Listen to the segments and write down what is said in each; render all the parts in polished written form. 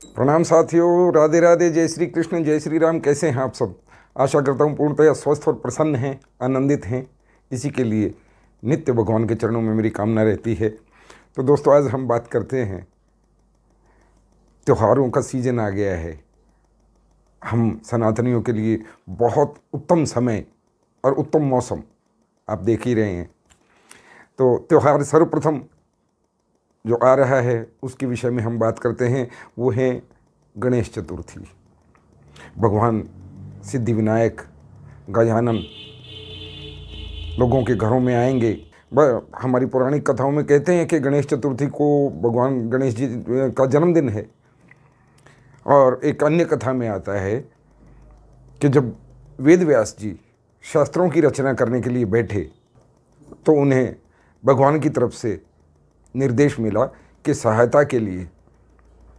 प्रणाम साथियों, राधे राधे, जय श्री कृष्ण, जय श्री राम। कैसे हैं आप सब? आशा करता हूँ पूर्णतः स्वस्थ और प्रसन्न हैं, आनंदित हैं। इसी के लिए नित्य भगवान के चरणों में मेरी कामना रहती है। तो दोस्तों, आज हम बात करते हैं, त्योहारों का सीजन आ गया है। हम सनातनियों के लिए बहुत उत्तम समय और उत्तम मौसम आप देख ही रहे हैं। तो त्यौहार सर्वप्रथम जो आ रहा है उसके विषय में हम बात करते हैं, वो है गणेश चतुर्थी। भगवान सिद्धि विनायक गजानन लोगों के घरों में आएंगे। हमारी पौराणिक कथाओं में कहते हैं कि गणेश चतुर्थी को भगवान गणेश जी का जन्मदिन है। और एक अन्य कथा में आता है कि जब वेद व्यास जी शास्त्रों की रचना करने के लिए बैठे तो उन्हें भगवान की तरफ से निर्देश मिला कि सहायता के लिए,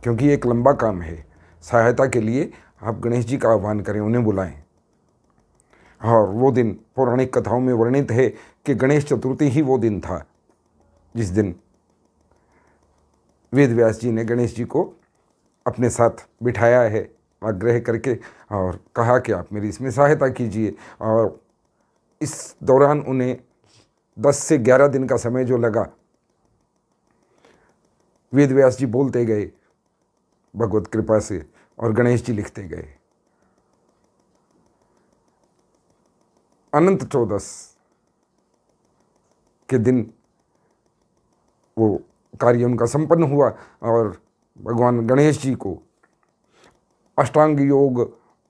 क्योंकि एक लंबा काम है, सहायता के लिए आप गणेश जी का आह्वान करें, उन्हें बुलाएं। और वो दिन पौराणिक कथाओं में वर्णित है कि गणेश चतुर्थी ही वो दिन था जिस दिन वेद व्यास जी ने गणेश जी को अपने साथ बिठाया है आग्रह करके और कहा कि आप मेरी इसमें सहायता कीजिए। और इस दौरान उन्हें 10 से 11 दिन का समय जो लगा, वेद व्यास जी बोलते गए भगवत कृपा से और गणेश जी लिखते गए। अनंत चौदस के दिन वो कार्य उनका संपन्न हुआ और भगवान गणेश जी को अष्टांग योग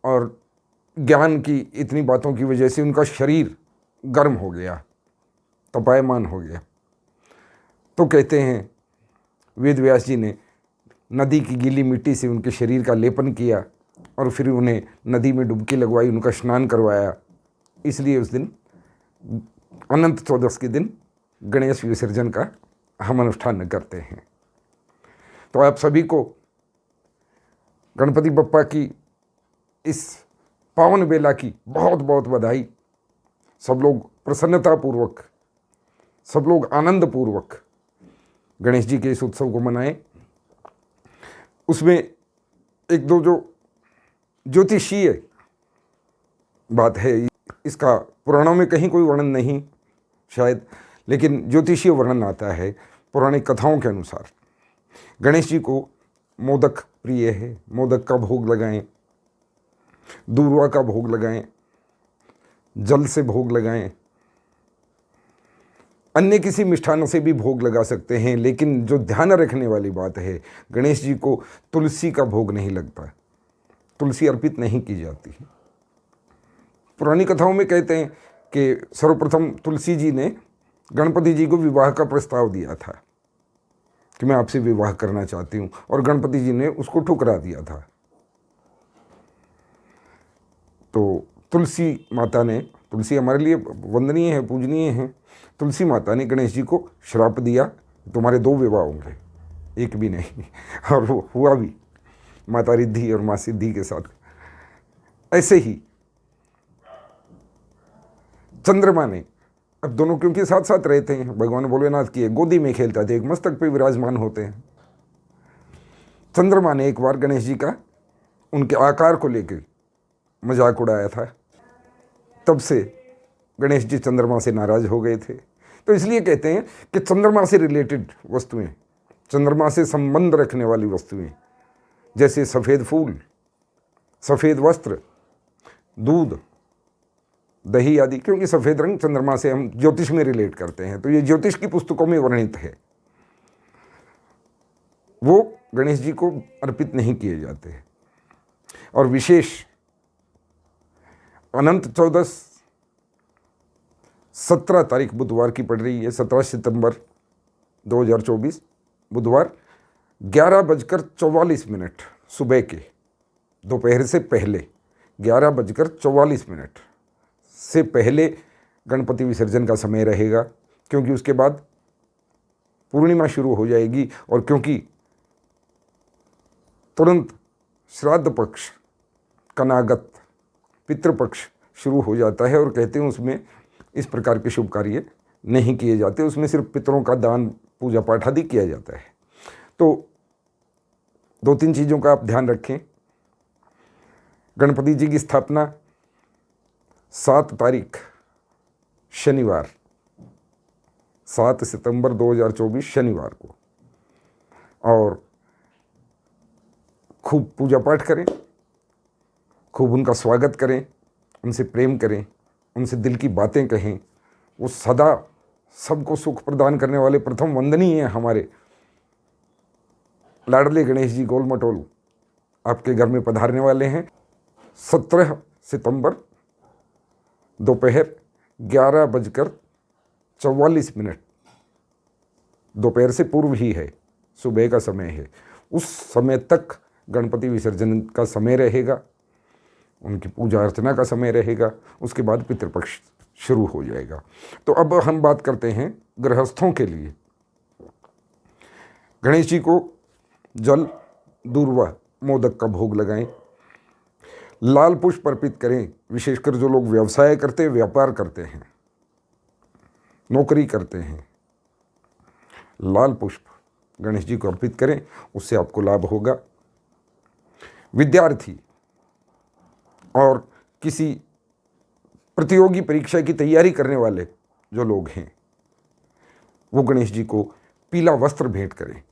और ज्ञान की इतनी बातों की वजह से उनका शरीर गर्म हो गया, तपायमान हो गया। तो कहते हैं वेद व्यास जी ने नदी की गीली मिट्टी से उनके शरीर का लेपन किया और फिर उन्हें नदी में डुबकी लगवाई, उनका स्नान करवाया। इसलिए उस दिन अनंत चौदस के दिन गणेश विसर्जन का हम अनुष्ठान करते हैं। तो आप सभी को गणपति बप्पा की इस पावन बेला की बहुत बहुत बधाई। सब लोग प्रसन्नतापूर्वक, सब लोग आनंदपूर्वक गणेश जी के इस उत्सव को मनाएं। उसमें एक दो जो ज्योतिषीय बात है, इसका पुराणों में कहीं कोई वर्णन नहीं शायद, लेकिन ज्योतिषीय वर्णन आता है पौराणिक कथाओं के अनुसार। गणेश जी को मोदक प्रिय है, मोदक का भोग लगाएं, दूर्वा का भोग लगाएं, जल से भोग लगाएं, अन्य किसी मिष्ठानों से भी भोग लगा सकते हैं। लेकिन जो ध्यान रखने वाली बात है, गणेश जी को तुलसी का भोग नहीं लगता, तुलसी अर्पित नहीं की जाती। पुरानी कथाओं में कहते हैं कि सर्वप्रथम तुलसी जी ने गणपति जी को विवाह का प्रस्ताव दिया था कि मैं आपसे विवाह करना चाहती हूँ, और गणपति जी ने उसको ठुकरा दिया था। तो तुलसी माता ने, तुलसी हमारे लिए वंदनीय है, पूजनीय है, तुलसी माता ने गणेश जी को श्राप दिया, तुम्हारे 2 विवाह होंगे, एक भी नहीं। और वो हुआ भी, माता रिद्धि और माँ सिद्धि के साथ। ऐसे ही चंद्रमा ने, अब दोनों क्योंकि साथ साथ रहते हैं, भगवान भोलेनाथ की गोदी में खेलता थे, एक मस्तक पे विराजमान होते हैं। चंद्रमा ने एक बार गणेश जी का उनके आकार को लेकर मजाक उड़ाया था। तब से गणेश जी चंद्रमा से नाराज हो गए थे। तो इसलिए कहते हैं कि चंद्रमा से रिलेटेड वस्तुएं, चंद्रमा से संबंध रखने वाली वस्तुएं, जैसे सफ़ेद फूल, सफ़ेद वस्त्र, दूध, दही आदि, क्योंकि सफ़ेद रंग चंद्रमा से हम ज्योतिष में रिलेट करते हैं। तो ये ज्योतिष की पुस्तकों में वर्णित है, वो गणेश जी को अर्पित नहीं किए जाते हैं। और विशेष अनंत चौदस 17 तारीख बुधवार की पड़ रही है, 17 सितंबर 2024 बुधवार, 11:44 सुबह के, दोपहर से पहले 11:44 से पहले गणपति विसर्जन का समय रहेगा, क्योंकि उसके बाद पूर्णिमा शुरू हो जाएगी। और क्योंकि तुरंत श्राद्ध पक्ष, कनागत, पितृपक्ष शुरू हो जाता है, और कहते हैं उसमें इस प्रकार के शुभ कार्य नहीं किए जाते, उसमें सिर्फ पितरों का दान, पूजा पाठ आदि किया जाता है। तो 2-3 चीज़ों का आप ध्यान रखें। गणपति जी की स्थापना 7 तारीख शनिवार, 7 सितंबर 2024 शनिवार को। और खूब पूजा पाठ करें, खूब उनका स्वागत करें, उनसे प्रेम करें, उनसे दिल की बातें कहें। वो सदा सबको सुख प्रदान करने वाले प्रथम वंदनीय हैं हमारे लाडले गणेश जी गोल मटोल आपके घर में पधारने वाले हैं। 17 सितंबर दोपहर 11:44, दोपहर से पूर्व ही है, सुबह का समय है। उस समय तक गणपति विसर्जन का समय रहेगा, उनकी पूजा अर्चना का समय रहेगा। उसके बाद पितृपक्ष शुरू हो जाएगा। तो अब हम बात करते हैं गृहस्थों के लिए। गणेश जी को जल, दूर्वा, मोदक का भोग लगाएं, लाल पुष्प अर्पित करें। विशेषकर जो लोग व्यवसाय करते हैं, व्यापार करते हैं, नौकरी करते हैं, लाल पुष्प गणेश जी को अर्पित करें, उससे आपको लाभ होगा। विद्यार्थी और किसी प्रतियोगी परीक्षा की तैयारी करने वाले जो लोग हैं, वो गणेश जी को पीला वस्त्र भेंट करें।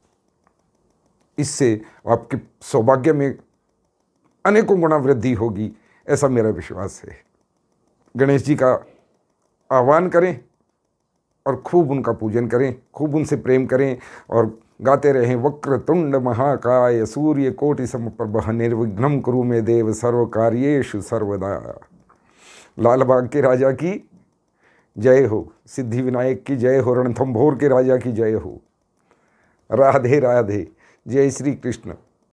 इससे आपके सौभाग्य में अनेकों गुना वृद्धि होगी, ऐसा मेरा विश्वास है। गणेश जी का आह्वान करें और खूब उनका पूजन करें, खूब उनसे प्रेम करें और गाते रहें, वक्रतुंड महाकाय सूर्य कोटि समप्रभ निर्विघ्नं कुरु मे देव सर्व कार्येषु सर्वदा। लाल बाग के राजा की जय हो, सिद्धि विनायक की जय हो, रणथंभौर के राजा की जय हो। राधे राधे, जय श्री कृष्ण।